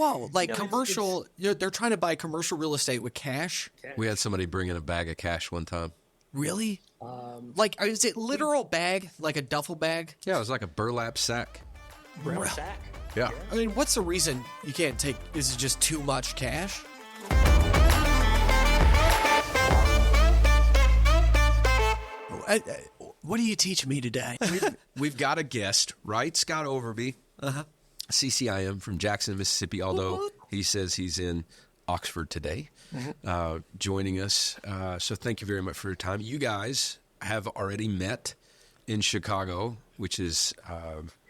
Whoa, like commercial, they're trying to buy commercial real estate with cash? We had somebody bring in a bag of cash one time. Really? Like, is it literal bag, like a duffel bag? Yeah, it was like a burlap sack. Brown sack. Yeah. I mean, what's the reason you can't take, is it just too much cash? What do you teach me today? We've got a guest, right? Scott Overby, CCIM from Jackson, Mississippi, although he says he's in Oxford today, joining us. So thank you very much for your time. You guys have already met in Chicago, which is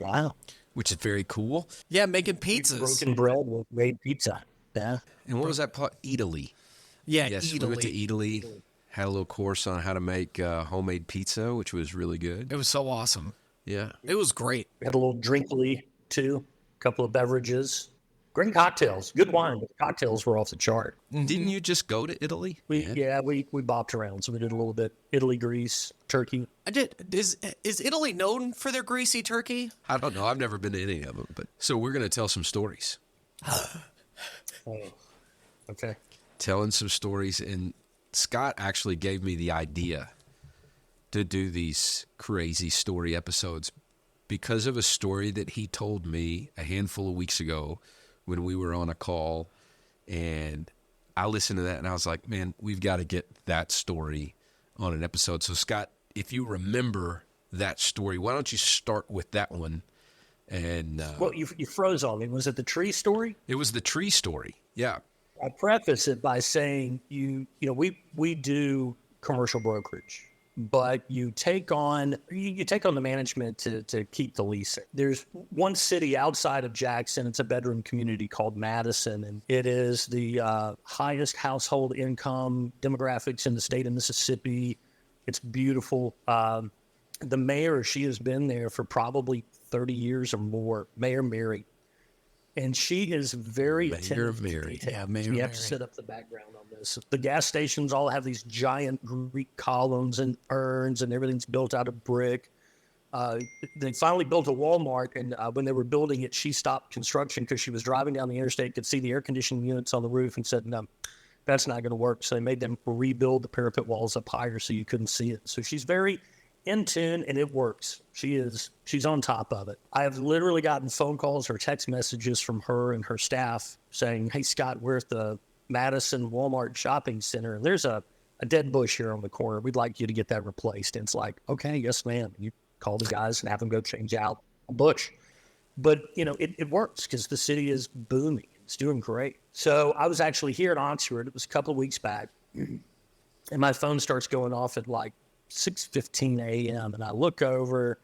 Wow. which is very cool. Yeah, making pizzas. Broken bread with made pizza. Yeah. And what was that part? Italy. Yeah, Yes, we went to Italy, had a little course on how to make homemade pizza, which was really good. It was so awesome. Yeah. It was great. We had a little drinkly too. A couple of beverages. Great cocktails. Good wine, but the cocktails were off the chart. Didn't you just go to Italy? We bopped around, so we did a little bit. Italy, Greece, Turkey. I did. Is Italy known for their greasy turkey? I don't know. I've never been to any of them. But so we're going to tell some stories. Oh, okay. Telling some stories. And Scott actually gave me the idea to do these crazy story episodes because of a story that he told me a handful of weeks ago when we were on a call. And I listened to that and I was like, man, we've got to get that story on an episode. So Scott, if you remember that story, why don't you start with that one? And Well, you froze on me. Was it the tree story? it was the tree story. Yeah. I preface it by saying we do commercial brokerage, but you take on the management to keep the leasing. There's one city outside of Jackson. It's a bedroom community called Madison, and it is the highest household income demographics in the state of Mississippi. It's beautiful. The mayor, she has been there for probably 30 years or more. Mayor Mary. And she is very attentive to Mary. detail. Yeah, Mayor You have Mary. to set up the background on this. The gas stations all have these giant Greek columns and urns, and everything's built out of brick. They finally built a Walmart, and when they were building it, she stopped construction because she was driving down the interstate, could see the air conditioning units on the roof, and said, no, that's not going to work. So they made them rebuild the parapet walls up higher so you couldn't see it. So she's very in tune, and it works. She's on top of it. I have literally gotten phone calls or text messages from her and her staff saying, hey, Scott, we're at the Madison Walmart shopping center, and there's a dead bush here on the corner. We'd like you to get that replaced. And it's like, okay, yes, ma'am. You call the guys and have them go change out a bush. But, it works because the city is booming. It's doing great. So I was actually here in Oxford. It was a couple of weeks back. And my phone starts going off at like 6:15 a.m. And I look over,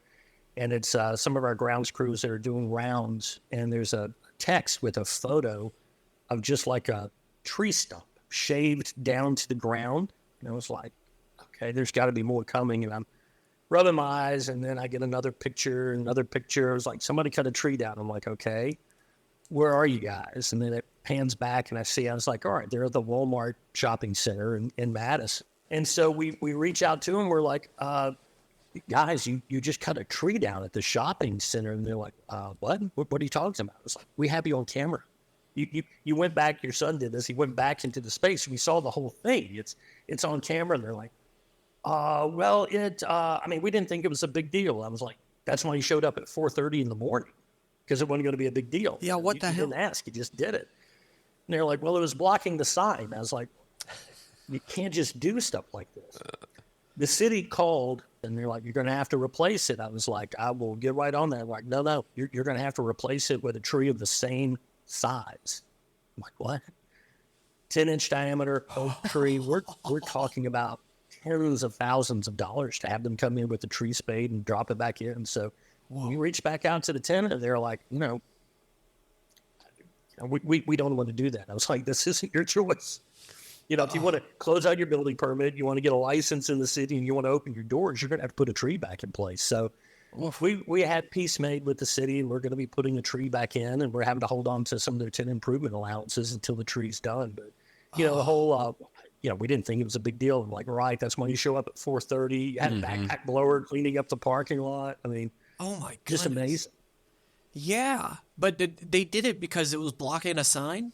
and it's some of our grounds crews that are doing rounds. And there's a text with a photo of just like a tree stump shaved down to the ground. And I was like, okay, there's got to be more coming. And I'm rubbing my eyes, and then I get another picture. It was like somebody cut a tree down. I'm like, okay, where are you guys? And then it pans back, and I was like, all right, they're at the Walmart shopping center in Madison. And so we reach out to them. We're like, guys, you just cut a tree down at the shopping center. And they're like, what? What are you talking about? It's like, we have you on camera. You went back, your son did this. He went back into the space. We saw the whole thing. It's on camera. And they're like, we didn't think it was a big deal. I was like, that's why he showed up at 4:30 in the morning, because it wasn't going to be a big deal. Yeah, what the hell? You didn't ask. You just did it. And they're like, well, it was blocking the sign. I was like, you can't just do stuff like this. The city called, and they're like, you're going to have to replace it. I was like, I will get right on that. I'm like, no, you're going to have to replace it with a tree of the same size. I'm like, what? 10-inch diameter oak tree. We're talking about tens of thousands of dollars to have them come in with a tree spade and drop it back in. So we reached back out to the tenant, and they're like, we don't want to do that. I was like, this isn't your choice. If you want to close out your building permit, you want to get a license in the city, and you want to open your doors, you're going to have to put a tree back in place. So we had peace made with the city, and we're going to be putting a tree back in, and we're having to hold on to some of their tenant improvement allowances until the tree's done. But, the whole, we didn't think it was a big deal. I'm like, right, that's when you show up at 4:30. You had a backpack blower cleaning up the parking lot. I mean, oh my goodness. just amazing. Yeah. But they did it because it was blocking a sign?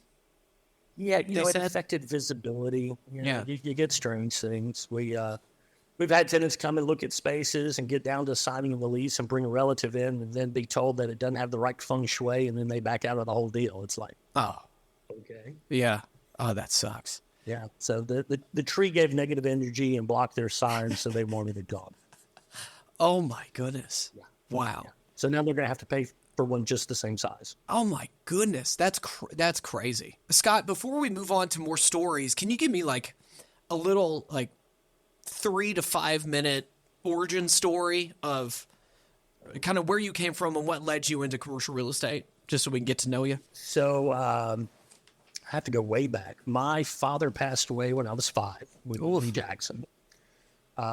Yeah, it said? affected visibility. Yeah. You get strange things. We've had tenants come and look at spaces and get down to signing of the lease and bring a relative in and then be told that it doesn't have the right feng shui, and then they back out of the whole deal. It's like, Oh, okay. yeah. Oh, that sucks. Yeah. So the tree gave negative energy and blocked their sign, so they wanted it gone. Oh, my goodness. Wow. Yeah. So now they're going to have to pay for one just the same size. Oh, my goodness. That's crazy. Scott, before we move on to more stories, can you give me like a little 3 to 5 minute origin story of kind of where you came from and what led you into commercial real estate, just so we can get to know you? So I have to go way back. My father passed away when I was 5 with Lee Jackson.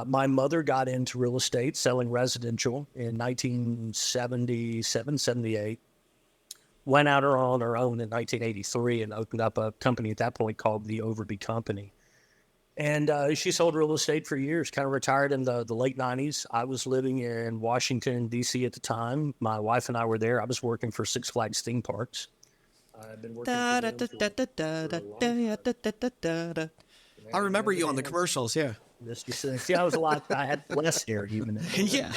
My mother got into real estate, selling residential in 1977, 78. Went out on her own in 1983 and opened up a company at that point called the Overby Company. And she sold real estate for years, kind of retired in the late 90s. I was living in Washington, D.C. at the time. My wife and I were there. I was working for Six Flags theme parks. I've been working for them I remember you on the commercials, yeah. See, I was a lot. I had less hair even. Yeah.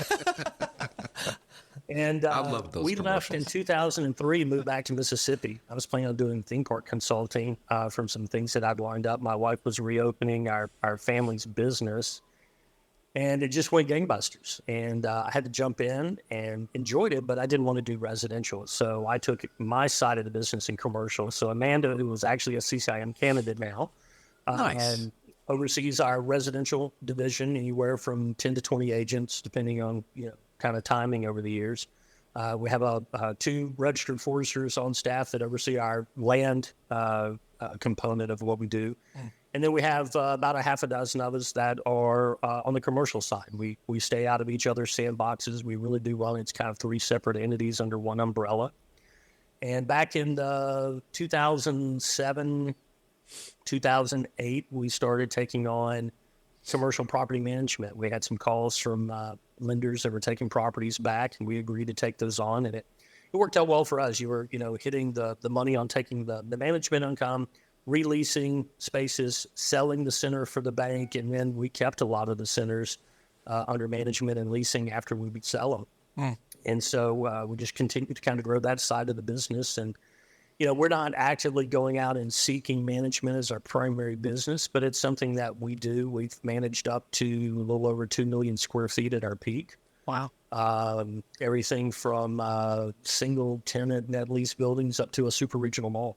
And I love those we left in commercials. 2003, moved back to Mississippi. I was planning on doing theme park consulting from some things that I'd lined up. My wife was reopening our family's business, and it just went gangbusters. And I had to jump in and enjoyed it, but I didn't want to do residential. So I took my side of the business in commercial. So Amanda, who was actually a CCIM candidate now, Nice. and oversees our residential division, anywhere from 10 to 20 agents, depending on, kind of timing over the years. We have 2 registered foresters on staff that oversee our land component of what we do. And then we have about a half a dozen of us that are on the commercial side. We stay out of each other's sandboxes. We really do run. It's kind of 3 separate entities under one umbrella. And back in 2007, 2008, we started taking on commercial property management. We had some calls from lenders that were taking properties back, and we agreed to take those on. And it worked out well for us. You were, hitting the money on taking the management income, releasing spaces, selling the center for the bank, and then we kept a lot of the centers under management and leasing after we would sell them. And so we just continued to kind of grow that side of the business. And we're not actively going out and seeking management as our primary business, but it's something that we do. We've managed up to a little over 2 million square feet at our peak. Wow. Everything from single tenant net lease buildings up to a super regional mall.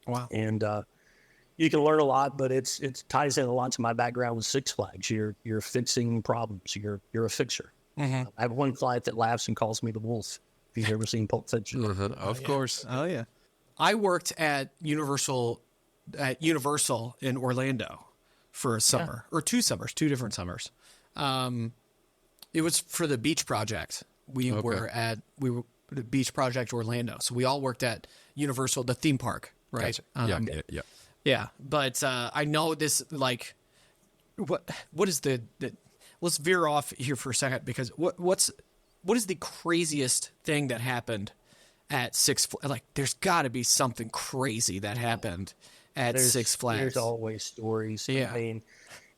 Wow. And you can learn a lot, but it ties in a lot to my background with Six Flags. You're fixing problems. You're a fixer. I have one client that laughs and calls me the wolf. If you've ever seen Pulp Fiction. Of course. Oh, yeah. I worked at Universal in Orlando for a summer, or 2 summers, 2 different summers. It was for the beach project. We were at the beach project Orlando. So we all worked at Universal, the theme park, right? Gotcha. Yeah. Yeah. But I know this, what is the let's veer off here for a second, because what is the craziest thing that happened at Six Flags? There's got to be something crazy that happened at Six Flags. There's always stories. Yeah. I mean,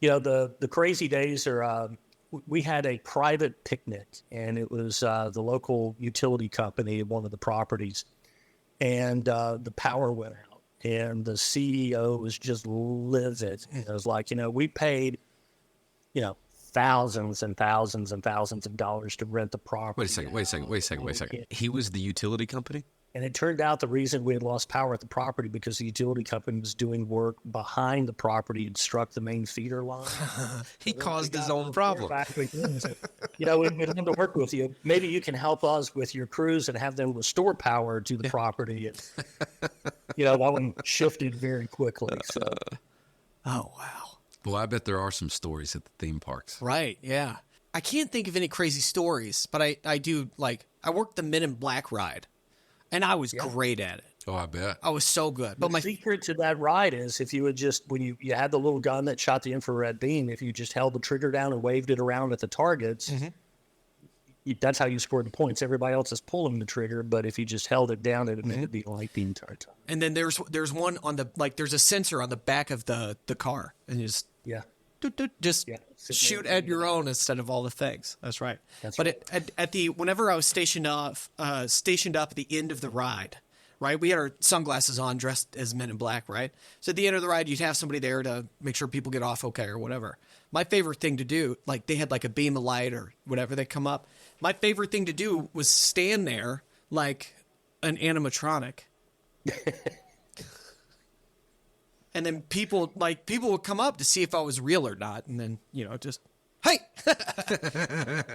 the crazy days are, we had a private picnic, and it was the local utility company at one of the properties, and the power went out, and the CEO was just livid. It was like, we paid, thousands and thousands and thousands of dollars to rent the property. Wait a second. He was the utility company? And it turned out the reason we had lost power at the property because the utility company was doing work behind the property and struck the main feeder line. He caused his own problem. We'd love to work with you. Maybe you can help us with your crews and have them restore power to the property. And, that one shifted very quickly. So. Oh, wow. Well, I bet there are some stories at the theme parks. Right, yeah. I can't think of any crazy stories, but I do, I worked the Men in Black ride, and I was great at it. Oh, I bet. I was so good. But The secret to that ride is if you would just, when you had the little gun that shot the infrared beam, if you just held the trigger down and waved it around at the targets, that's how you scored the points. Everybody else is pulling the trigger, but if you just held it down, it would be light the entire time. And then there's one on the, like, there's a sensor on the back of the car, and you just Yeah. just Yeah. shoot at your own instead of all the things. That's right. That's but right. At the whenever I was stationed up at the end of the ride, right? We had our sunglasses on, dressed as Men in Black, right? So at the end of the ride, you'd have somebody there to make sure people get off okay or whatever. My favorite thing to do, like they had like a beam of light or whatever, they come up. My favorite thing to do was stand there like an animatronic. And then people would come up to see if I was real or not, and then just hey,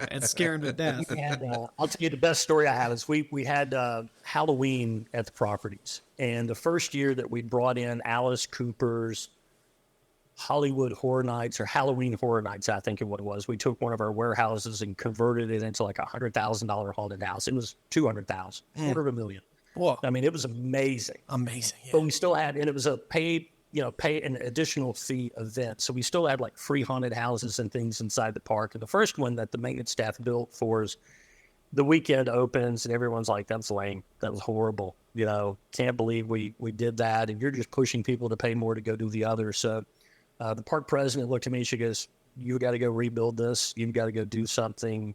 and scare them to death. And I'll tell you the best story I have is we had Halloween at the properties, and the first year that we brought in Alice Cooper's Hollywood Horror Nights or Halloween Horror Nights, I think is what it was. We took one of our warehouses and converted it into like $100,000 haunted house. It was $200,000, $250,000. Whoa, I mean, it was amazing. amazing! Yeah. But we still had, and it was a pay an additional fee event. So we still had like free haunted houses and things inside the park. And the first one that the maintenance staff built for us, the weekend opens and everyone's like, that's lame. That was horrible. Can't believe we did that. And you're just pushing people to pay more to go do the other. So the park president looked at me, she goes, you got to go rebuild this. You've got to go do something.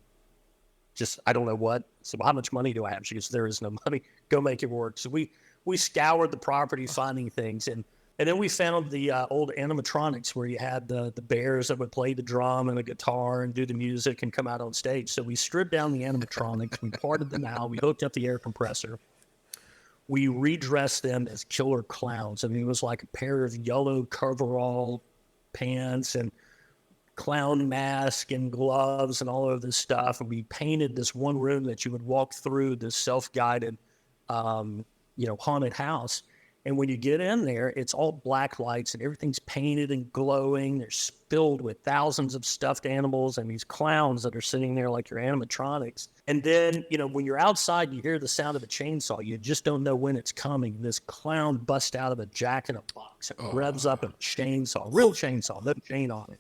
Just, I don't know what. So how much money do I have? She goes, there is no money. Go make it work. So we scoured the property finding things. And then we found the old animatronics where you had the bears that would play the drum and the guitar and do the music and come out on stage. So we stripped down the animatronics, we parted them out, we hooked up the air compressor. We redressed them as killer clowns. I mean, it was like a pair of yellow coverall pants and clown mask and gloves and all of this stuff. And we painted this one room that you would walk through, this self-guided, haunted house. And when you get in there, it's all black lights and everything's painted and glowing. They're filled with thousands of stuffed animals and these clowns that are sitting there like your animatronics. And then, when you're outside, you hear the sound of a chainsaw. You just don't know when it's coming. This clown busts out of a jack-in-a-box and revs up a chainsaw, real chainsaw, no chain on it.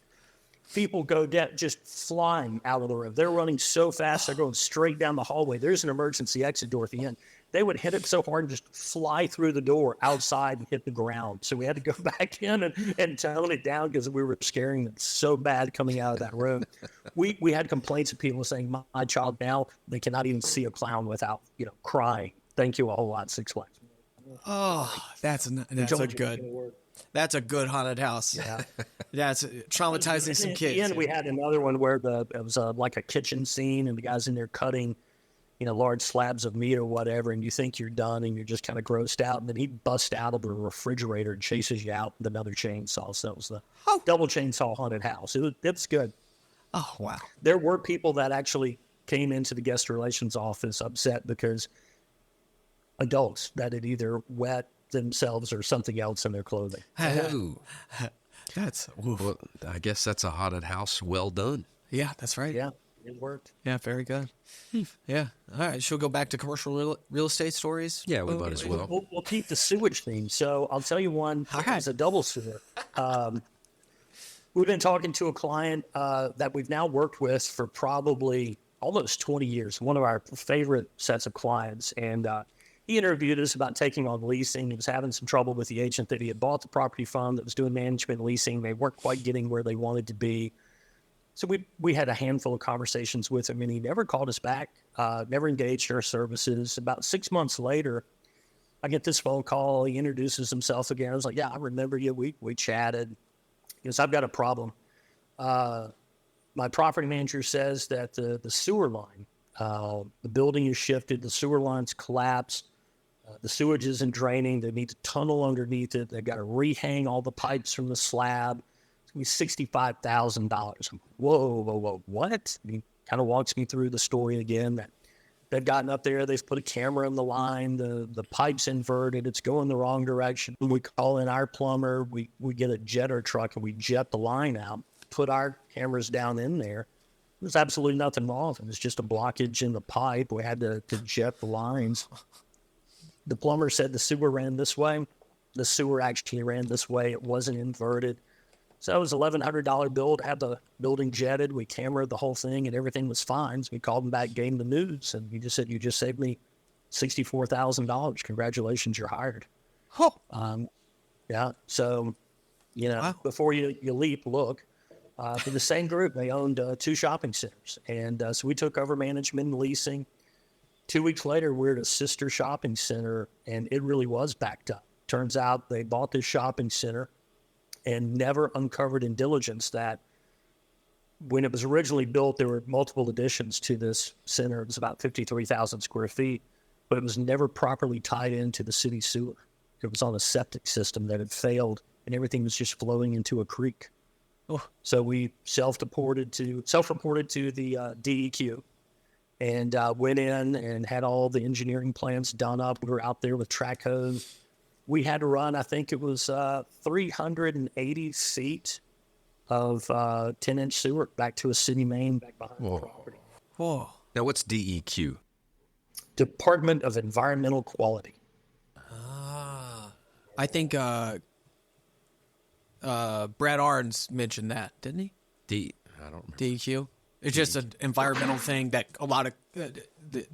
People go down, just flying out of the room. They're running so fast, they're going straight down the hallway. There's an emergency exit door at the end. They would hit it so hard and just fly through the door outside and hit the ground. So we had to go back in and tone it down because we were scaring them so bad coming out of that room. We had complaints of people saying, my child now, they cannot even see a clown without, crying. Thank you a whole lot, Six Flags. Oh, that's a good haunted house. Yeah. That's traumatizing some kids. And we had another one where it was like a kitchen scene and the guy's in there cutting, large slabs of meat or whatever, and you think you're done and you're just kind of grossed out, and then he busts out of the refrigerator and chases you out with another chainsaw. So it was the double chainsaw haunted house. It was good. Oh, wow. There were people that actually came into the guest relations office upset because adults that had either wet themselves or something else in their clothing. Oh, Well, I guess that's a haunted house well done. Yeah, that's right. Yeah, it worked. Yeah, very good. Yeah. All right. Should we go back to commercial real estate stories? Yeah, we might as well. We'll keep the sewage theme. So I'll tell you one. All right. It's a double sewer. We've been talking to a client that we've now worked with for probably almost 20 years. One of our favorite sets of clients. And he interviewed us about taking on leasing. He was having some trouble with the agent that he had bought the property from that was doing management leasing. They weren't quite getting where they wanted to be. So we had a handful of conversations with him, and he never called us back, never engaged our services. About 6 months later, I get this phone call. He introduces himself again. I was like, yeah, I remember you. We chatted. He goes, I've got a problem. My property manager says that the sewer line, the building is shifted, the sewer line's collapsed, the sewage isn't draining. They need to tunnel underneath it. They've got to rehang all the pipes from the slab. It's going to be $65,000. I'm like, whoa, what? And he kind of walks me through the story again that they've gotten up there, they've put a camera in the line, the pipe's inverted, it's going the wrong direction. We call in our plumber, we get a jetter truck and we jet the line out, put our cameras down in there. There's absolutely nothing wrong with it. It's just a blockage in the pipe. We had to jet the lines. The plumber said the sewer ran this way. The sewer actually ran this way. It wasn't inverted. So it was $1,100 build, had the building jetted. We cameraed the whole thing and everything was fine. So we called him back, gave him the news, and he just said, "You just saved me $64,000. Congratulations, you're hired." Oh, Yeah. So, Wow. before you leap, look. For the same group, they owned 2 shopping centers. And so we took over management and leasing. 2 weeks later, we're at a sister shopping center, and it really was backed up. Turns out they bought this shopping center and never uncovered in diligence that when it was originally built, there were multiple additions to this center. It was about 53,000 square feet, but it was never properly tied into the city sewer. It was on a septic system that had failed, and everything was just flowing into a creek. Oh. So we self-reported to the DEQ, and went in and had all the engineering plans done up. We were out there with track hose. We had to run, I think it was 380 feet of 10-inch sewer back to a city main back behind the property. Whoa. Now, what's DEQ? Department of Environmental Quality. I think Brad Arns mentioned that, didn't he? I don't remember. DEQ. It's just an environmental thing that a lot of the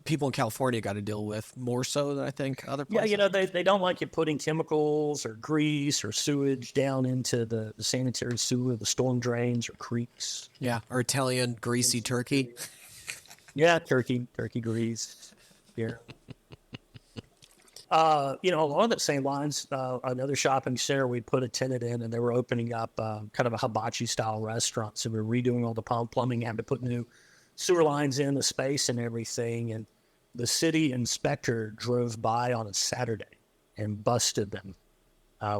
people in California got to deal with more so than I think other places. Yeah, they don't like you putting chemicals or grease or sewage down into the sanitary sewer, the storm drains or creeks. Yeah, or Italian greasy turkey. Yeah, turkey grease. Yeah. Along that same lines, another shopping center, we put a tenant in, and they were opening up kind of a hibachi-style restaurant. So we were redoing all the plumbing, having to put new sewer lines in the space and everything. And the city inspector drove by on a Saturday and busted them.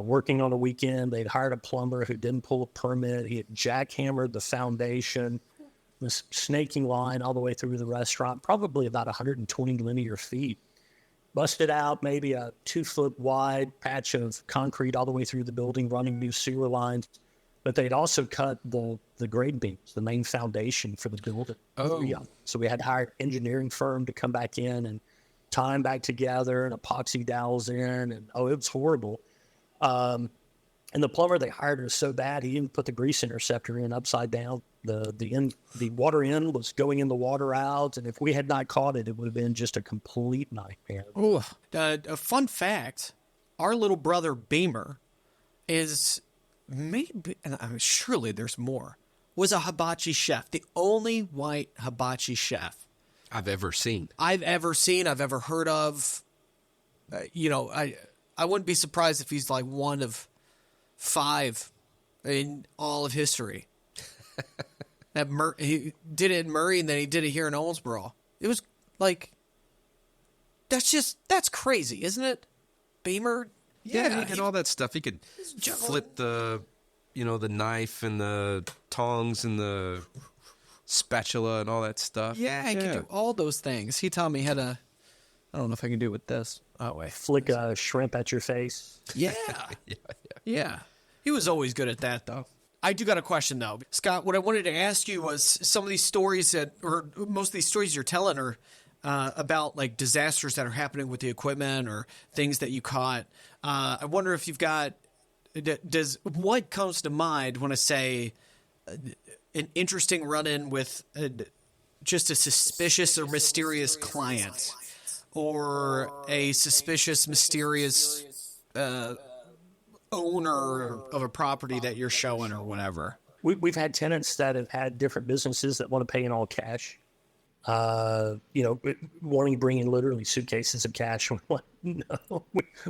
Working on a weekend, they'd hired a plumber who didn't pull a permit. He had jackhammered the foundation, this snaking line all the way through the restaurant, probably about 120 linear feet. Busted out maybe a 2-foot wide patch of concrete all the way through the building, running new sewer lines. But they'd also cut the grade beams, the main foundation for the building. Oh. Yeah. So we had to hire an engineering firm to come back in and tie them back together and epoxy dowels in. And, it was horrible. And the plumber they hired was so bad, he even put the grease interceptor in upside down. The water in was going in the water out, and if we had not caught it, it would have been just a complete nightmare. Ooh. A fun fact, our little brother Beamer is maybe, and I'm surely there's more, was a hibachi chef, the only white hibachi chef I've ever seen. I've ever heard of. I wouldn't be surprised if he's like one of 5 in all of history. He did it in Murray, and then he did it here in Owensboro. It was like, that's crazy, isn't it? Beamer? Yeah, and all that stuff. He could flip the knife and the tongs and the spatula and all that stuff. Yeah, he could do all those things. He taught me how to, I don't know if I can do it with this. Oh, wait. Flick a shrimp at your face. Yeah. Yeah. He was always good at that, though. I do got a question, though. Scott, what I wanted to ask you was some of these stories or most of these stories you're telling are about like disasters that are happening with the equipment or things that you caught. I wonder if you've got, what comes to mind when I say an interesting run-in with just a suspicious or mysterious client or a suspicious, mysterious owner of a property that you're showing or whatever? We've had tenants that have had different businesses that want to pay in all cash. Wanting to bring in literally suitcases of cash. No,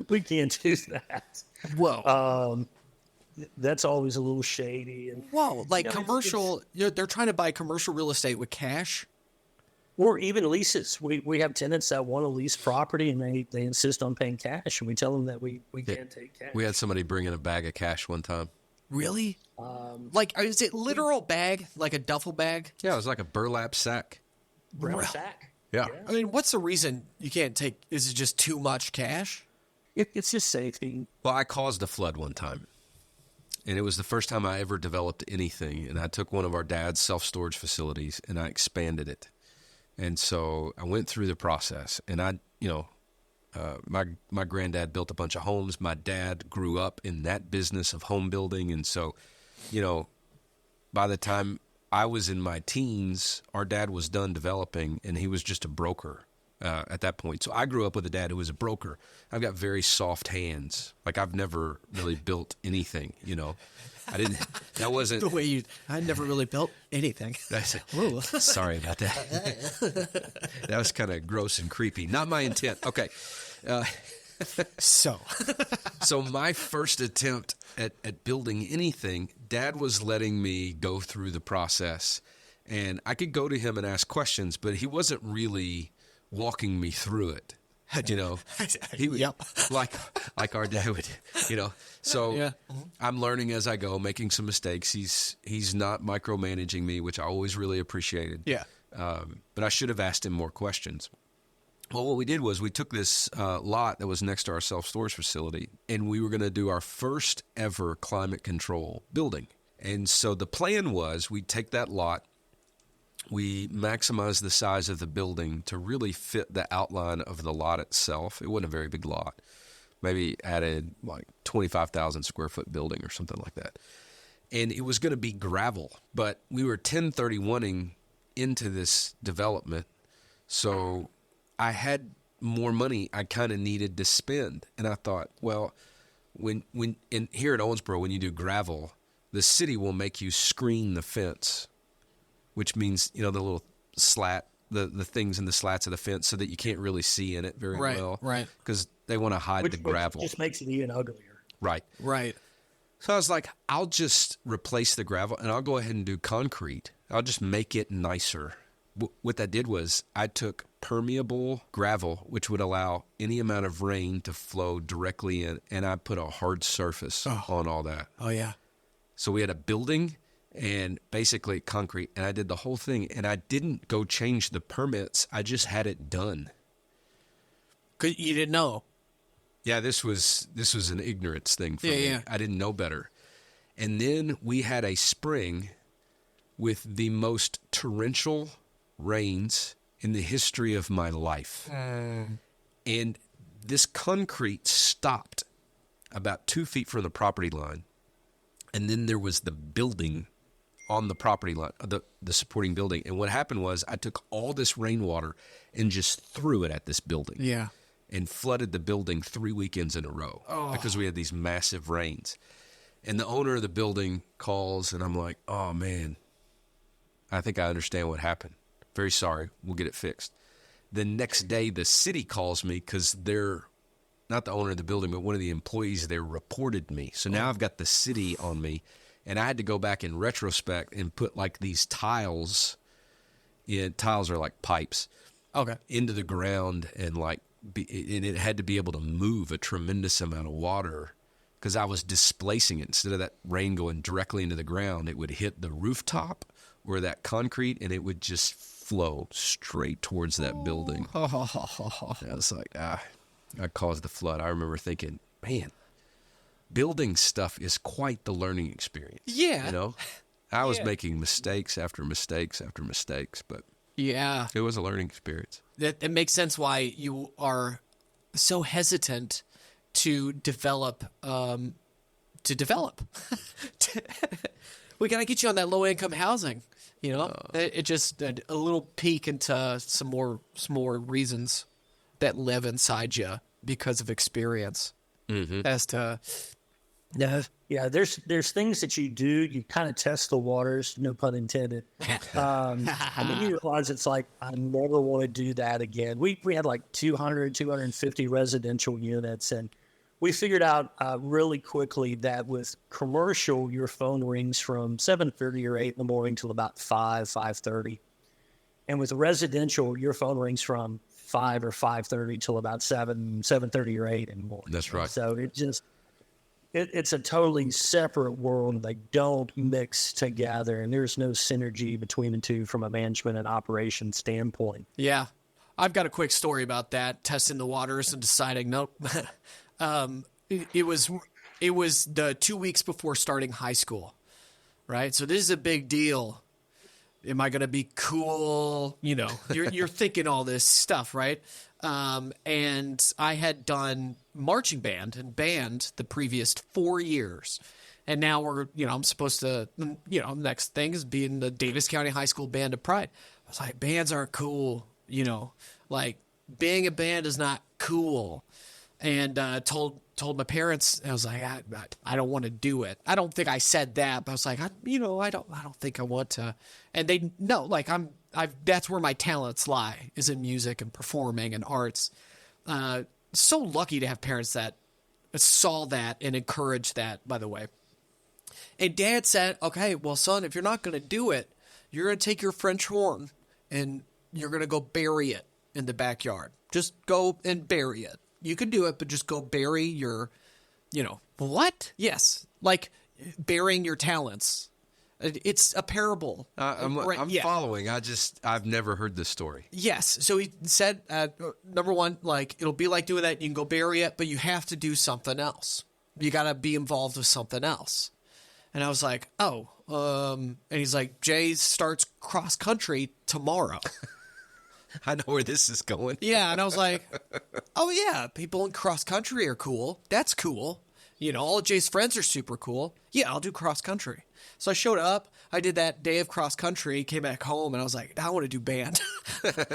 we can't do that. Whoa. That's always a little shady. And, Whoa, like commercial, they're trying to buy commercial real estate with cash? Or even leases. We have tenants that want to lease property and they insist on paying cash, and we tell them that we can't take cash. We had somebody bring in a bag of cash one time. Really? Like, is it literal bag, like a duffel bag? Yeah, it was like a burlap sack. Brown sack. Yeah. I mean, what's the reason you can't take, is it just too much cash? It's just safety. Well, I caused a flood one time, and it was the first time I ever developed anything, and I took one of our dad's self-storage facilities, and I expanded it. And so I went through the process, and my granddad built a bunch of homes. My dad grew up in that business of home building, and so you know, by the time I was in my teens, our dad was done developing, and he was just a broker at that point. So I grew up with a dad who was a broker. I've got very soft hands. Like, I've never really built anything, you know. That wasn't The way I never really built anything. Ooh. Sorry about that. That was kind of gross and creepy. Not my intent. Okay. So My first attempt at building anything, Dad was letting me go through the process, and I could go to him and ask questions, but he wasn't really walking me through it. You know, he would, Yep. like our dad would, you know. So Yeah. I'm learning as I go, making some mistakes. He's not micromanaging me, which I always really appreciated. Yeah. But I should have asked him more questions. Well, what we did was we took this lot that was next to our self-storage facility, and we were going to do our first ever climate control building. And so the plan was we'd take that lot, we maximize the size of the building to really fit the outline of the lot itself. It wasn't a very big lot. Maybe added like 25,000 square foot building or something like that. And it was going to be gravel, but we were 1031ing into this development. So I had more money I kind of needed to spend. And I thought, well, when here at Owensboro, when you do gravel, the city will make you screen the fence, which means, you know, the little slat, the things in the slats of the fence so that you can't really see in it very well. Right. Because they want to hide the gravel. Just makes it even uglier. Right. Right. So I was like, I'll just replace the gravel and I'll go ahead and do concrete. I'll just make it nicer. What that did was I took permeable gravel, which would allow any amount of rain to flow directly in, and I put a hard surface on all that. Oh, yeah. So we had a building and basically concrete, and I did the whole thing, and I didn't go change the permits. I just had it done. 'Cause you didn't know. Yeah, this was an ignorance thing for me. Yeah. I didn't know better. And then we had a spring with the most torrential rains in the history of my life. And this concrete stopped about 2 feet from the property line. And then there was the building on the property line, the supporting building. And what happened was I took all this rainwater and just threw it at this building. Yeah. And flooded the building 3 weekends in a row because we had these massive rains. And the owner of the building calls, and I'm like, oh, man, I think I understand what happened. Very sorry. We'll get it fixed. The next day, the city calls me because they're not the owner of the building, but one of the employees there reported me. So now I've got the city on me, and I had to go back in retrospect and put like these tiles in. Tiles are like pipes. Okay. Into the ground, and and it had to be able to move a tremendous amount of water because I was displacing it. Instead of that rain going directly into the ground, it would hit the rooftop or that concrete, and it would just flow straight towards that building. I was like, I caused the flood. I remember thinking, man, building stuff is quite the learning experience. Yeah. You know, I was making mistakes after mistakes after mistakes, but Yeah. it was a learning experience. That makes sense why you are so hesitant to develop. We got to get you on that low income housing. You know, it just a little peek into some more reasons that live inside you because of experience. Mm-hmm. As to Yeah, there's things that you do. You kind of test the waters, no pun intended. And then you realize it's like, I never want to do that again. We had like 250 residential units, and we figured out really quickly that with commercial, your phone rings from 7:30 or 8 in the morning till about 5:30. And with residential, your phone rings from 5 or 5:30 till about 7:30 or 8 in the morning. That's right. So it's a totally separate world. They don't mix together, and there's no synergy between the two from a management and operations standpoint. yeah, I've got a quick story about that. Testing the waters and deciding nope. It was the 2 weeks before starting high school, right? So this is a big deal. Am I going to be cool? You know, you're thinking all this stuff, right? And I had done marching band and band the previous 4 years. And now I'm supposed to, next thing is be in the Davis County High School Band of Pride. I was like, bands aren't cool, like being a band is not cool. And told my parents, I was like, I don't want to do it. I don't think I said that, but I was like, I don't think I want to. And they know, like that's where my talents lie, is in music and performing and arts. So lucky to have parents that saw that and encouraged that, by the way. And Dad said, okay, well, son, if you're not going to do it, you're going to take your French horn and you're going to go bury it in the backyard. Just go and bury it. You can do it, but just go bury your, what? Yes. Like burying your talents. It's a parable. I'm following. I've never heard this story. Yes. So he said, number one, like, it'll be like doing that. You can go bury it, but you have to do something else. You got to be involved with something else. And I was like, oh, and he's like, Jay starts cross country tomorrow. I know where this is going. Yeah. And I was like, oh yeah, people in cross country are cool. That's cool. All of Jay's friends are super cool. Yeah, I'll do cross country. So I showed up. I did that day of cross country, came back home, and I was like, I want to do band.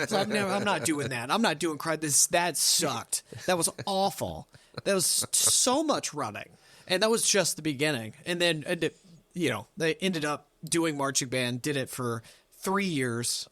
So I'm not doing that. I'm not doing this. That sucked. That was awful. That was so much running. And that was just the beginning. And then, they ended up doing marching band, did it for 3 years.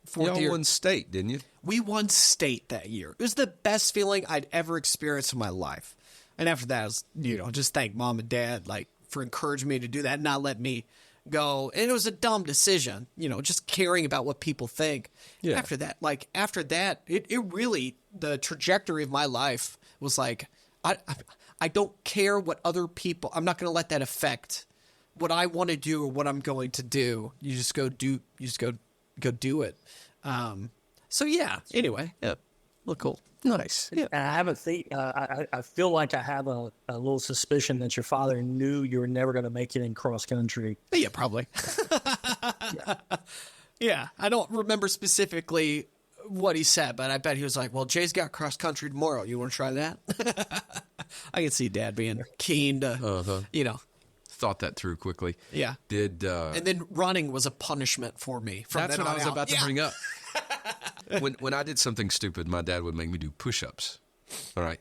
Fourth year. Won state, didn't you? We won state that year. It was the best feeling I'd ever experienced in my life. And after that, I was, just thank Mom and Dad, like, for encouraging me to do that and not let me go. And it was a dumb decision, just caring about what people think. Yeah. After that, it really, the trajectory of my life was like, I don't care what other people, I'm not going to let that affect what I want to do or what I'm going to do. You just go do it. So yeah, anyway, yeah, look cool. Nice. Yeah. And I have I feel like I have a little suspicion that your father knew you were never going to make it in cross country. Yeah, probably. Yeah. I don't remember specifically what he said, but I bet he was like, well, Jay's got cross country tomorrow. You want to try that? I can see Dad being keen to, Thought that through quickly. Yeah. And then running was a punishment for me. That's what I was about to bring up. When I did something stupid, my dad would make me do push-ups. All right.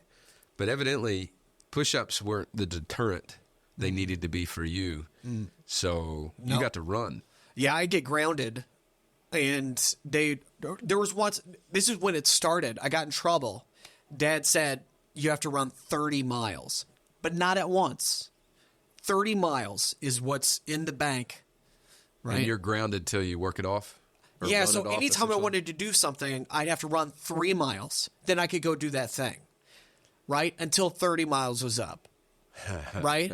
But evidently, push-ups weren't the deterrent they needed to be for you. So you got to run. Yeah, I get grounded. And there was once, this is when it started. I got in trouble. Dad said, you have to run 30 miles, but not at once. 30 miles is what's in the bank, right? And you're grounded till you work it off? Yeah, so anytime I wanted to do something, I'd have to run 3 miles. Then I could go do that thing, right? Until 30 miles was up, right?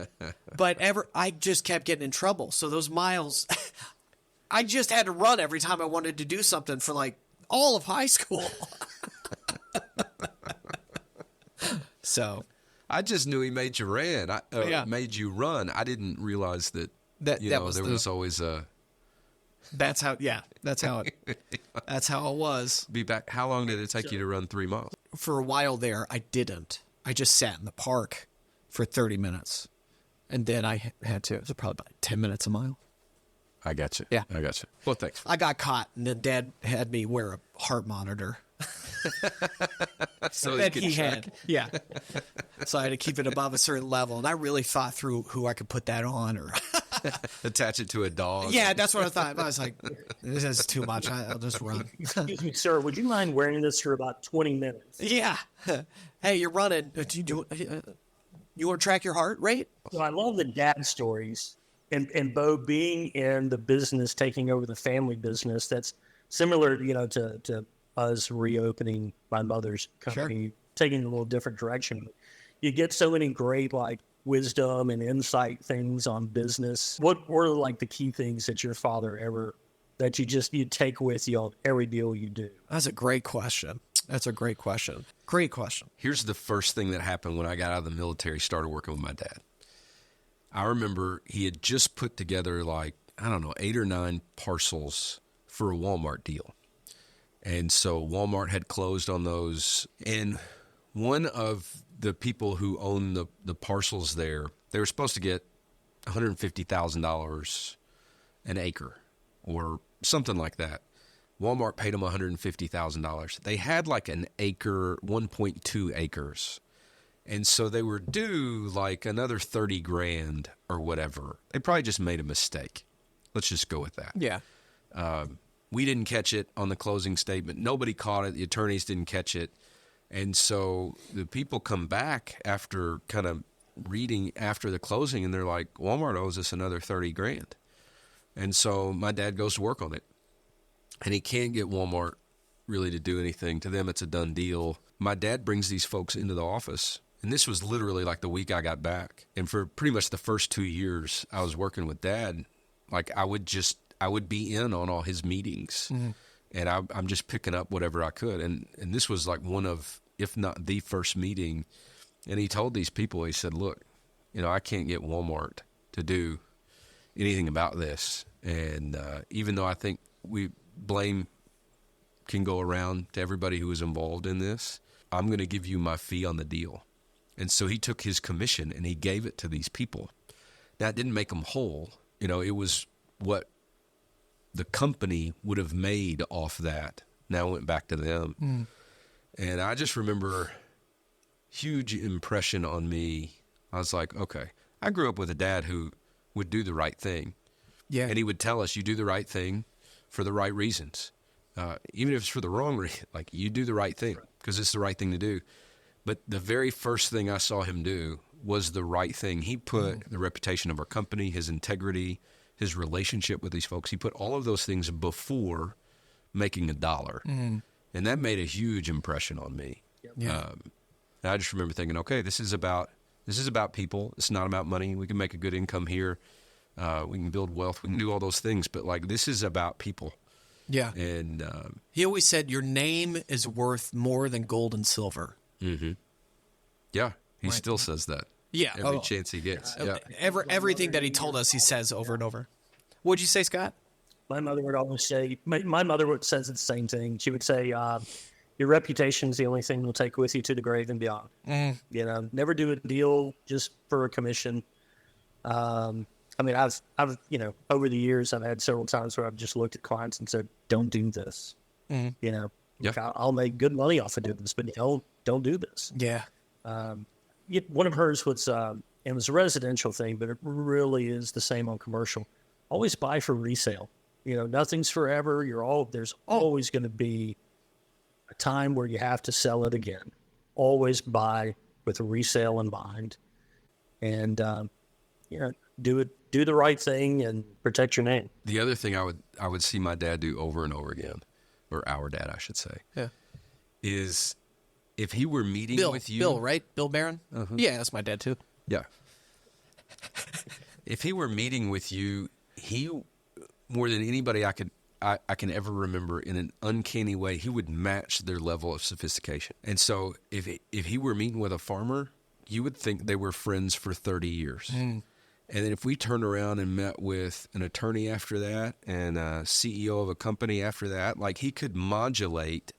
But I just kept getting in trouble. So those miles, I just had to run every time I wanted to do something for like all of high school. So I just knew he made you made you run. I didn't realize that there was always a. That's how it was. Be back. How long did it take you to run 3 miles? For a while there, I didn't. I just sat in the park for 30 minutes. And then I had to, it was probably about 10 minutes a mile. I got you. Yeah. I got you. Well, thanks. I got caught, and then Dad had me wear a heart monitor. So that he had. Yeah. So I had to keep it above a certain level. And I really thought through who I could put that on or attach it to a dog. Yeah, that's what I thought. I was like, this is too much. I'll just run. Excuse me, sir. Would you mind wearing this for about 20 minutes? Yeah. Hey, you're running. You want to track your heart rate? So I love the dad stories. And Bo, being in the business, taking over the family business, that's similar, to us reopening my mother's company, taking it a little different direction. You get so many great, like, wisdom and insight things on business. What were, like, the key things that your father that you take with you on every deal you do? That's a great question. Great question. Here's the first thing that happened when I got out of the military, started working with my dad. I remember he had just put together 8 or 9 parcels for a Walmart deal. And so Walmart had closed on those. And one of the people who owned the parcels there, they were supposed to get $150,000 an acre or something like that. Walmart paid them $150,000. They had like an acre, 1.2 acres. And so they were due like another 30 grand or whatever. They probably just made a mistake. Let's just go with that. Yeah. We didn't catch it on the closing statement. Nobody caught it. The attorneys didn't catch it. And so the people come back after kind of reading after the closing, and they're like, Walmart owes us another 30 grand. And so my dad goes to work on it. And he can't get Walmart really to do anything. To them, it's a done deal. My dad brings these folks into the office. And this was literally like the week I got back. And for pretty much the first 2 years I was working with Dad, like I would be in on all his meetings. Mm-hmm. And I'm just picking up whatever I could. And this was like one of, if not the first meeting. And he told these people, he said, look, I can't get Walmart to do anything about this. And even though I think blame can go around to everybody who was involved in this, I'm going to give you my fee on the deal. And so he took his commission and he gave it to these people. Now, it didn't make them whole. It was what the company would have made off that. Now it went back to them. Mm. And I just remember huge impression on me. I was like, okay, I grew up with a dad who would do the right thing. Yeah. And he would tell us, you do the right thing for the right reasons. Even if it's for the wrong reason, like you do the right thing because it's the right thing to do. But the very first thing I saw him do was the right thing. He put the reputation of our company, his integrity, his relationship with these folks. He put all of those things before making a dollar. Mm. And that made a huge impression on me. Yeah. And I just remember thinking, okay, this is about people. It's not about money. We can make a good income here. We can build wealth. We can do all those things. But like, this is about people. Yeah. And he always said, your name is worth more than gold and silver. Mm-hmm. Yeah. He still says that. Yeah. Every chance he gets. Yeah. Everything that he told us, he says over and over. What'd you say, Scott? My mother would always say, my mother would says the same thing. She would say, your reputation is the only thing you'll take with you to the grave and beyond. Mm. Never do a deal just for a commission. I mean, I've over the years, I've had several times where I've just looked at clients and said, don't do this. Mm. I'll make good money off of doing this, but don't do this. Yeah. One of hers was, it was a residential thing, but it really is the same on commercial. Always buy for resale. Nothing's forever. There's always going to be a time where you have to sell it again. Always buy with a resale in mind, and do the right thing and protect your name. The other thing I would see my dad do over and over again, or our dad, I should say, is if he were meeting with you, Bill, right? Bill Barron. Uh-huh. Yeah, that's my dad too. Yeah. If he were meeting with you, he, more than anybody I can ever remember, in an uncanny way, he would match their level of sophistication. And so if he were meeting with a farmer, you would think they were friends for 30 years. Mm. And then if we turned around and met with an attorney after that and a CEO of a company after that, like he could modulate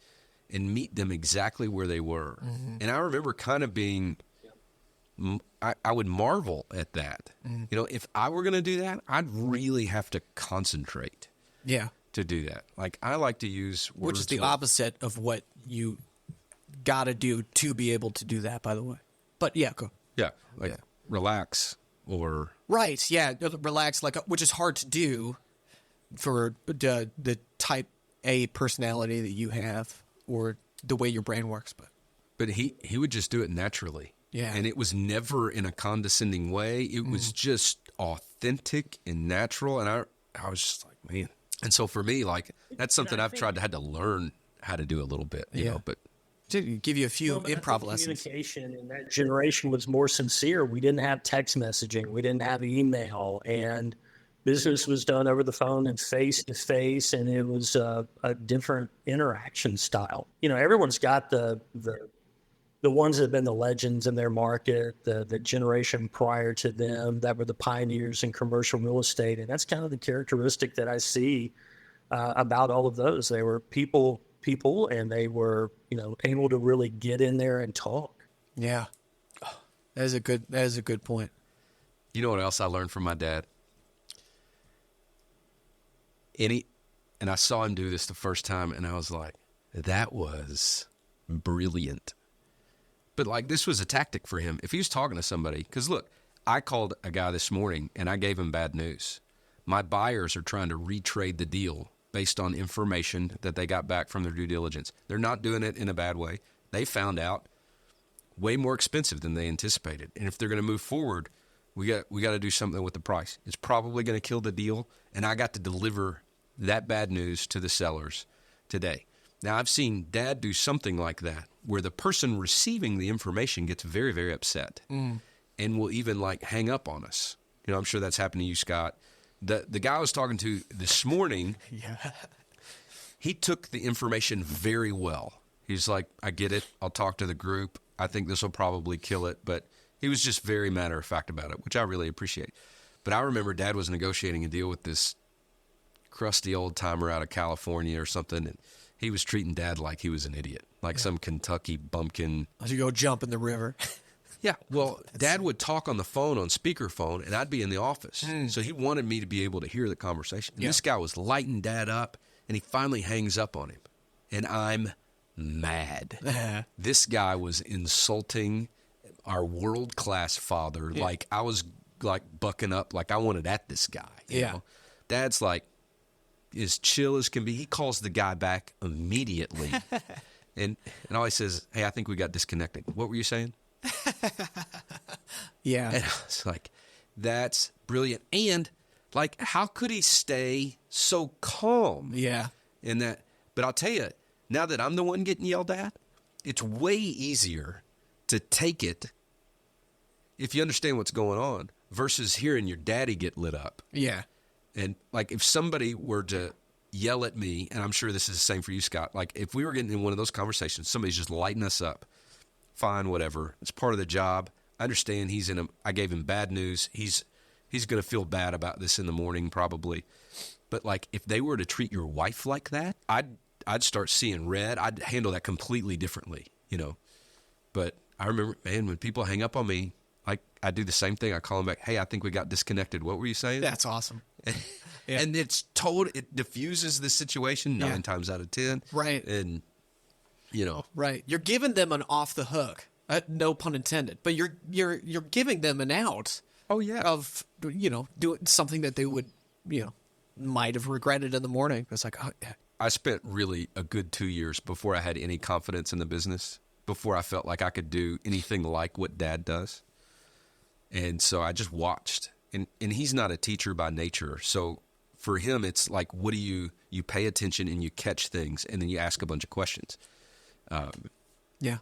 and meet them exactly where they were. Mm-hmm. And I remember kind of being, I would marvel at that. Mm. If I were going to do that, I'd really have to concentrate. Yeah. To do that. Like, I like to use words. Which is the opposite of what you got to do to be able to do that, by the way. But yeah, go. Yeah. Relax or. Right. Yeah. Relax, which is hard to do for the type A personality that you have or the way your brain works. But he would just do it naturally. Yeah. And it was never in a condescending way. It was just authentic and natural. And I was just like, man. And so for me, like, that's something I've had to learn how to do a little bit, you know, but. To give you a few improv lessons. Communication in that generation was more sincere. We didn't have text messaging. We didn't have email. And business was done over the phone and face to face. And it was a different interaction style. Everyone's got the ones that have been the legends in their market, the generation prior to them that were the pioneers in commercial real estate. And that's kind of the characteristic that I see about all of those. They were people people, and they were, able to really get in there and talk. Yeah. Oh, that is a good point. You know what else I learned from my dad? And I saw him do this the first time, and I was like, that was brilliant. But like, this was a tactic for him. If he was talking to somebody, because look, I called a guy this morning and I gave him bad news. My buyers are trying to retrade the deal based on information that they got back from their due diligence. They're not doing it in a bad way. They found out way more expensive than they anticipated. And if they're going to move forward, we got to do something with the price. It's probably going to kill the deal. And I got to deliver that bad news to the sellers today. Now, I've seen Dad do something like that, where the person receiving the information gets very, very upset and will even like hang up on us. I'm sure that's happened to you, Scott. The guy I was talking to this morning, he took the information very well. He's like, I get it. I'll talk to the group. I think this will probably kill it. But he was just very matter of fact about it, which I really appreciate. But I remember Dad was negotiating a deal with this crusty old timer out of California or something, and he was treating Dad like he was an idiot, like some Kentucky bumpkin. As you go jump in the river. Yeah, well, Dad would talk on the phone on speakerphone, and I'd be in the office. So he wanted me to be able to hear the conversation. And this guy was lighting Dad up, and he finally hangs up on him. And I'm mad. This guy was insulting our world-class father. Yeah. Like, I was, like, bucking up like I wanted at this guy. You know? Dad's like, as chill as can be. He calls the guy back immediately. and all he says, hey, I think we got disconnected. What were you saying? Yeah. And I was like, that's brilliant. And, like, how could he stay so calm? Yeah. In that? But I'll tell you, now that I'm the one getting yelled at, it's way easier to take it if you understand what's going on versus hearing your daddy get lit up. Yeah. And, like, if somebody were to yell at me, and I'm sure this is the same for you, Scott, like, if we were getting in one of those conversations, somebody's just lighting us up, fine, whatever. It's part of the job. I understand I gave him bad news. He's going to feel bad about this in the morning probably. But, like, if they were to treat your wife like that, I'd start seeing red. I'd handle that completely differently, But I remember, man, when people hang up on me, like, I do the same thing. I call them back, hey, I think we got disconnected. What were you saying? That's awesome. Yeah. And it diffuses the situation 9 times out of 10. Right. And, Right. You're giving them an off the hook. No pun intended. But you're giving them an out. Oh, yeah. Of, doing something that they would, might have regretted in the morning. It's like, oh, yeah. I spent really a good 2 years before I had any confidence in the business, before I felt like I could do anything like what Dad does. And so I just watched. And he's not a teacher by nature. So for him, it's like, what do you pay attention and you catch things, and then you ask a bunch of questions. Yeah.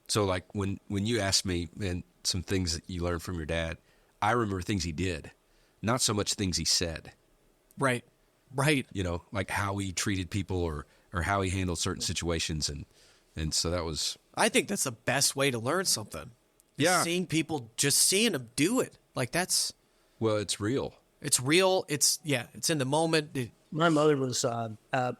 So like when you asked me, and some things that you learned from your dad, I remember things he did, not so much things he said. Right. Right. Like how he treated people or how he handled certain situations. And so that was... I think that's the best way to learn something. Yeah. Seeing them do it. Like that's... Well, it's real. It's real. It's in the moment. My mother was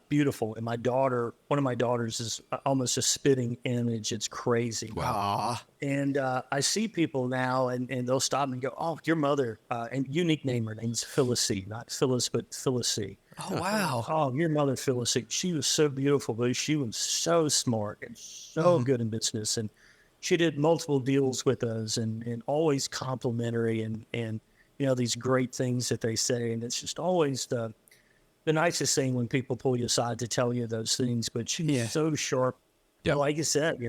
beautiful, and one of my daughters is almost a spitting image. It's crazy. Wow. And I see people now, and they'll stop and go, oh, your mother, and unique name, her name's Phyllis, not Phyllis, but Phyllis. Oh, wow. Oh, your mother, Phyllis. She was so beautiful, but she was so smart and so good in business. And she did multiple deals with us and always complimentary and these great things that they say. And it's just always the nicest thing when people pull you aside to tell you those things. But she's so sharp. Yeah. Like you said,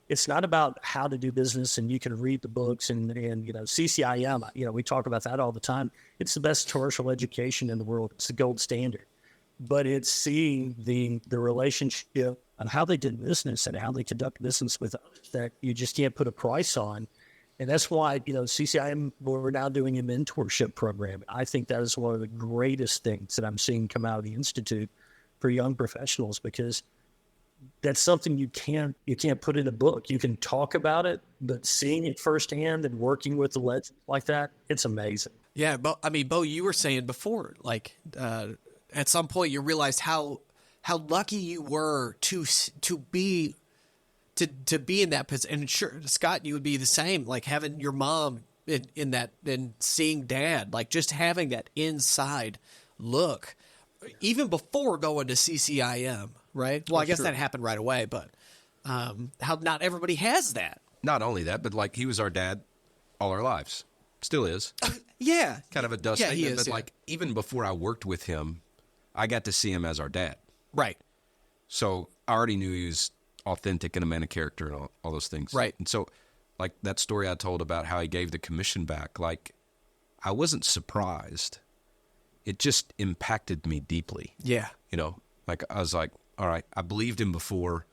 it's not about how to do business, and you can read the books and CCIM, we talk about that all the time. It's the best commercial education in the world. It's the gold standard. But it's seeing the relationship and how they did business and how they conduct business with others that you just can't put a price on. And that's why, CCIM, we're now doing a mentorship program. I think that is one of the greatest things that I'm seeing come out of the Institute for young professionals, because that's something you can't put in a book. You can talk about it, but seeing it firsthand and working with the legends like that, it's amazing. Yeah, but I mean, Bo, you were saying before, like at some point you realized how how lucky you were to be in that position. And sure, Scott, you would be the same, like having your mom in that, and seeing dad, like just having that inside look, even before going to CCIM, right? Well, I guess that happened right away, but how not everybody has that. Not only that, but like he was our dad all our lives. Still is. Yeah. Kind of a dust Yeah, statement, he is, but yeah. like even before I worked with him, I got to see him as our dad. Right. So I already knew he was authentic and a man of character and all those things. Right. And so like that story I told about how he gave the commission back, like I wasn't surprised. It just impacted me deeply. Yeah. You know, like I was like, all right, I believed him before.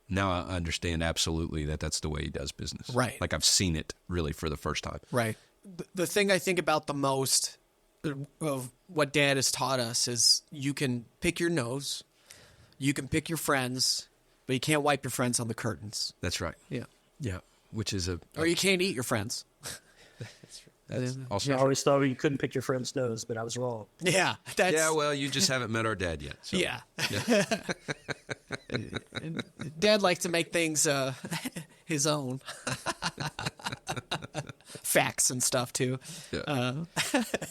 Now I understand absolutely that that's the way he does business. Right. Like I've seen it really for the first time. Right. The thing I think about the most of what Dad has taught us is you can pick your nose, you can pick your friends, but you can't wipe your friends on the curtains. That's right. Yeah. Yeah. Which is Or you can't eat your friends. that's also I always thought you couldn't pick your friend's nose, but I was wrong. Yeah. That's, yeah, well, you just haven't met our dad yet. So. Yeah. And Dad likes to make things his own. Facts and stuff, too. Yeah.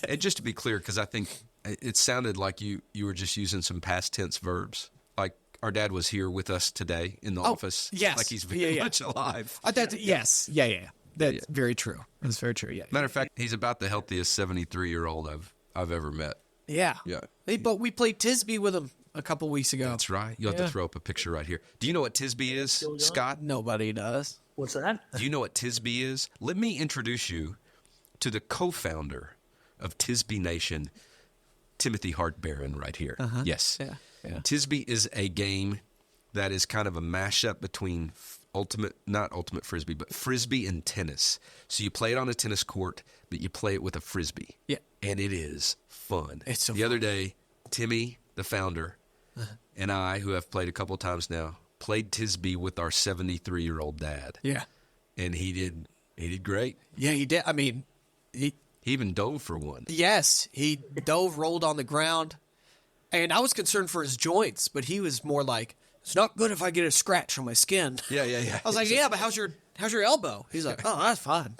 And just to be clear, because I think it sounded like you were just using some past tense verbs. Like our dad was here with us today in the office. Yes. Like he's very Yeah. much alive. Yes. Yeah. That's very true. That's very true. Yeah. Matter of fact, he's about the healthiest 73-year-old I've ever met. Yeah. Yeah. But we played Tizbee with him a couple weeks ago. That's right. You'll have to throw up a picture right here. Do you know what Tizbee is, Scott? Nobody does. What's that? Do you know what Tizbee is? Let me introduce you to the co-founder of Tizbee Nation, Timothy Hart Barron, right here. Yes. Yeah. Tizbee is a game that is kind of a mashup between not ultimate Frisbee, but Frisbee and tennis. So you play it on a tennis court, but you play it with a Frisbee. Yeah. And it is fun. It's so the other day, Timmy, the founder, and I, who have played a couple of times now, played Tizbee with our 73-year-old dad. Yeah. And he did great. Yeah, he did. I mean, He even dove for one. yes, he dove, rolled on the ground. And I was concerned for his joints, but he was more like, it's not good if I get a scratch on my skin. Yeah. I was like, yeah, but how's your elbow? He's like, oh, that's fine.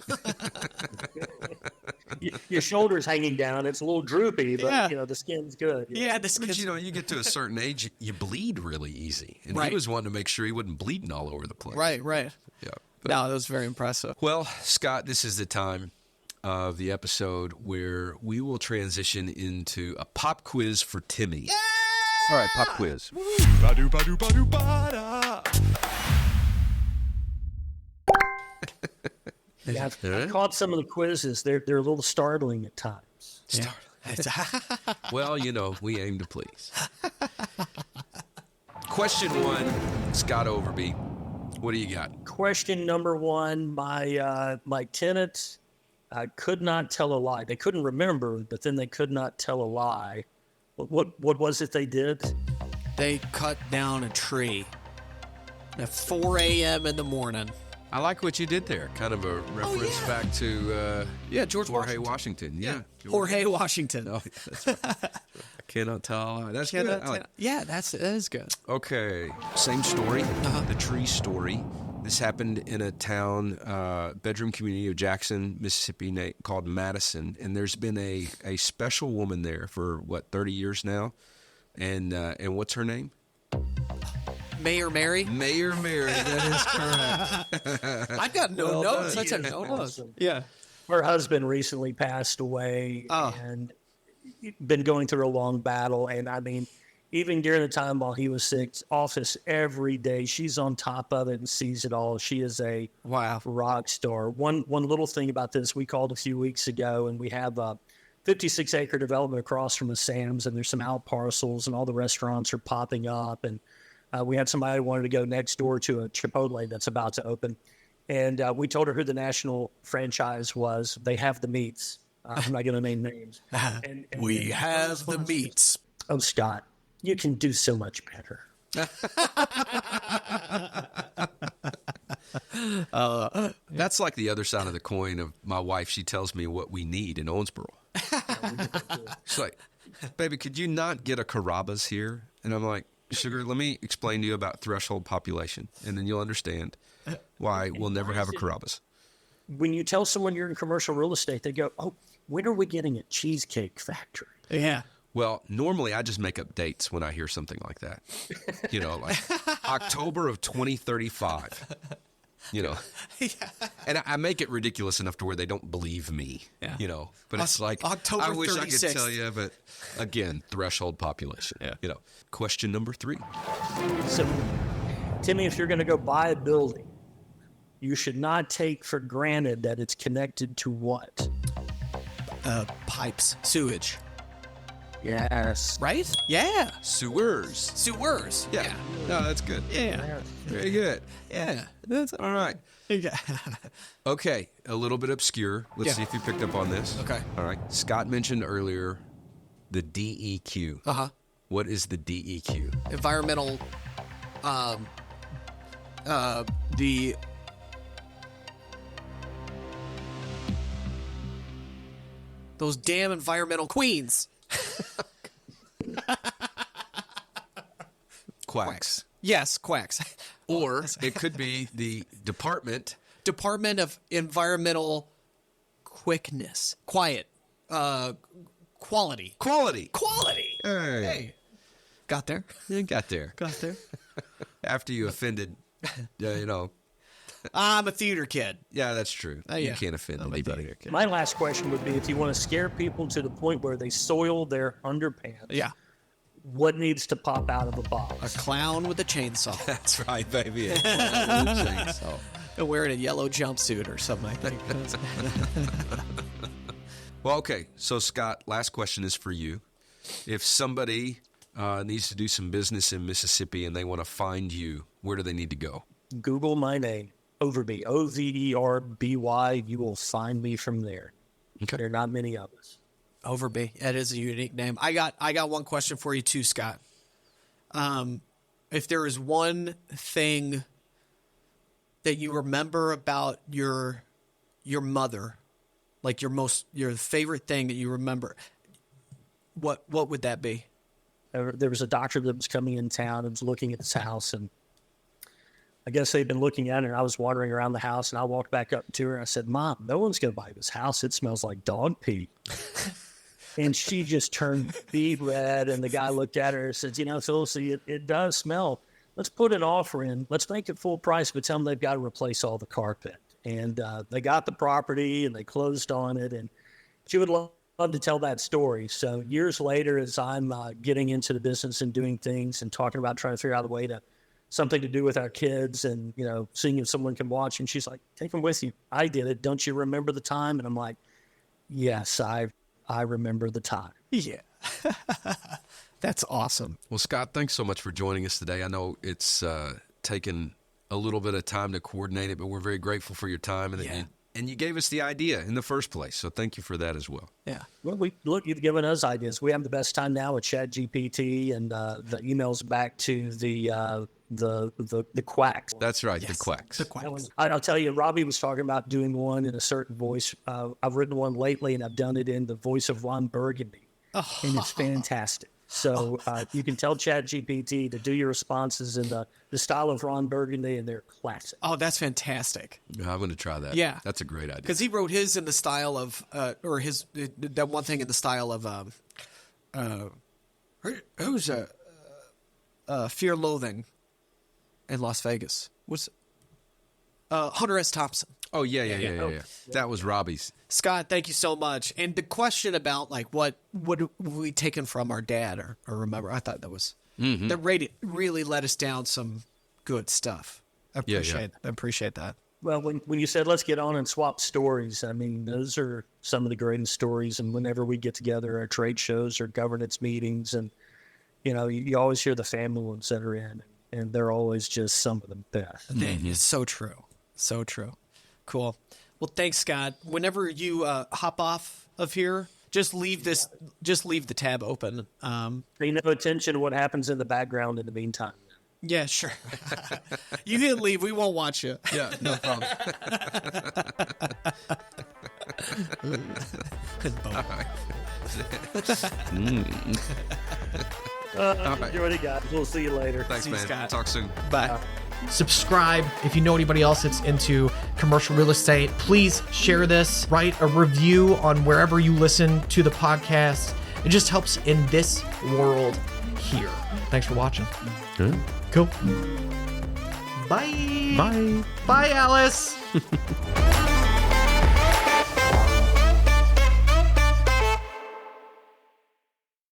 Your shoulder's hanging down. It's a little droopy, but Yeah. the skin's good. Yeah, this But you get to a certain age, you bleed really easy. And Right. he was wanting to make sure he wasn't bleeding all over the place. Right. Yeah. No, that was very impressive. Well, Scott, this is the time of the episode where we will transition into a pop quiz for Timmy. All right, pop quiz. Badu badu badu bada. Yeah, I've caught some of the quizzes. They're a little startling at times. Well, we aim to please. Question 1, Scott Overby. What do you got? Question number 1: my tenants could not tell a lie. They couldn't remember, but then they could not tell a lie. What was it they did? They cut down a tree at 4 a.m. in the morning. I like what you did there. Kind of a reference back to George Jorge Washington. Yeah. Jorge Washington. Oh, that's right. I cannot tell. That's good. I like- that is good. Okay. Same story. The tree story. This happened in a town, bedroom community of Jackson, Mississippi, called Madison. And there's been a special woman there for, 30 years now? And what's her name? Mayor Mary. Mayor Mary. That is correct. I've got no notes. I took no notes. Awesome. Yeah. Her husband recently passed away and been going through a long battle. And I mean, even during the time while he was sick, office every day, she's on top of it and sees it all. She is a rock star. One little thing about this, we called a few weeks ago, and we have a 56-acre development across from the Sam's, and there's some out parcels, and all the restaurants are popping up. And we had somebody who wanted to go next door to a Chipotle that's about to open. And we told her who the national franchise was. They have the meats. I'm not going to name names. And We have the meats. Oh, Scott, you can do so much better. That's like the other side of the coin of my wife. She tells me what we need in Owensboro. She's like, baby, could you not get a Carrabba's here? And I'm like, Sugar, let me explain to you about threshold population, and then you'll understand why we'll never have a Carrabba's. When you tell someone you're in commercial real estate, they go, "Oh, when are we getting a Cheesecake Factory?" Yeah. Well, normally I just make up dates when I hear something like that. You know, like October of 2035. You know, and I make it ridiculous enough to where they don't believe me. Yeah. You know, but it's like October I wish 36th. I could tell you, but again, threshold population. Yeah. You know, question number 3. So, Timmy, if you're going to go buy a building, you should not take for granted that it's connected to what? Pipes. Sewage. Yes. Right? Yeah. Sewers. Sewers. Yeah. No, that's good. Yeah. Very good. Yeah. That's All right. yeah. Okay, a little bit obscure. Let's Yeah. see if you picked up on this. Okay. All right. Scott mentioned earlier the DEQ. Uh-huh. What is the DEQ? Environmental the those damn environmental queens. Quacks. Yes, quacks. Or it could be the Department. Department of Environmental Quickness. Quality. Quality. Quality. Hey. Got there? You got there. Got there. After you offended, you know. I'm a theater kid. Yeah, that's true. Yeah. You can't offend I'm a anybody. theater kid. My last question would be, if you want to scare people to the point where they soil their underpants, Yeah. what needs to pop out of the box? A clown with a chainsaw. That's right, baby. Chainsaw. Wearing a yellow jumpsuit or something, I think. Well, okay. So, Scott, last question is for you. If somebody needs to do some business in Mississippi and they want to find you, where do they need to go? Google my name, Overby, Overby. You will find me from there. Okay. There are not many of us. Overby. That is a unique name. I got one question for you too, Scott. If there is one thing that you remember about your mother, like your favorite thing that you remember, what would that be? There was a doctor that was coming in town and was looking at this house, and I guess they'd been looking at it, and I was wandering around the house, and I walked back up to her, and I said, "Mom, no one's going to buy this house. It smells like dog pee." And she just turned beet red, and the guy looked at her and said, "You know, Phyllis, it does smell. Let's put an offer in. Let's make it full price, but tell them they've got to replace all the carpet." And they got the property, and they closed on it, and she would love to tell that story. So years later, as I'm getting into the business and doing things and talking about trying to figure out a way to something to do with our kids and, you know, seeing if someone can watch, and she's like, "Take them with you. I did it. Don't you remember the time?" And I'm like, "Yes, I remember the time." Yeah. That's awesome. Well, Scott, thanks so much for joining us today. I know it's taken a little bit of time to coordinate it, but we're very grateful for your time. And you gave us the idea in the first place, so thank you for that as well. Yeah. Well, you've given us ideas. We have the best time now with ChatGPT and the emails back to the quacks. That's right, the quacks. The quacks. I'll tell you, Robbie was talking about doing one in a certain voice. I've written one lately, and I've done it in the voice of Ron Burgundy, and it's fantastic. So you can tell ChatGPT to do your responses in the style of Ron Burgundy, and they're classic. Oh, that's fantastic. Yeah, I'm going to try that. Yeah. That's a great idea. Because he wrote his in the style of, that one thing in the style of, who's Fear Loathing in Las Vegas? What's Hunter S. Thompson. Oh, yeah. That was Robbie's. Scott, thank you so much. And the question about like what we taken from our dad or remember, I thought that was that really let us down some good stuff. I appreciate that. Well, when you said let's get on and swap stories, I mean, those are some of the greatest stories. And whenever we get together, our trade shows or governance meetings, and you know, you always hear the family ones that are in, and they're always just some of the best. It's so true. So true. Cool. Well, thanks, Scott. Whenever you hop off of here, just leave the tab open. Pay no attention to what happens in the background in the meantime. Yeah, sure. You hit leave, we won't watch you. Yeah, no problem. Good bone. Enjoy it, guys. We'll see you later. Thanks, See you, man. Scott. Talk soon. Bye. Subscribe if you know anybody else that's into commercial real estate. Please share this, write a review on wherever you listen to the podcast. It just helps in this world here. Thanks for watching. Good. Cool. Bye. Bye. Bye, Alice.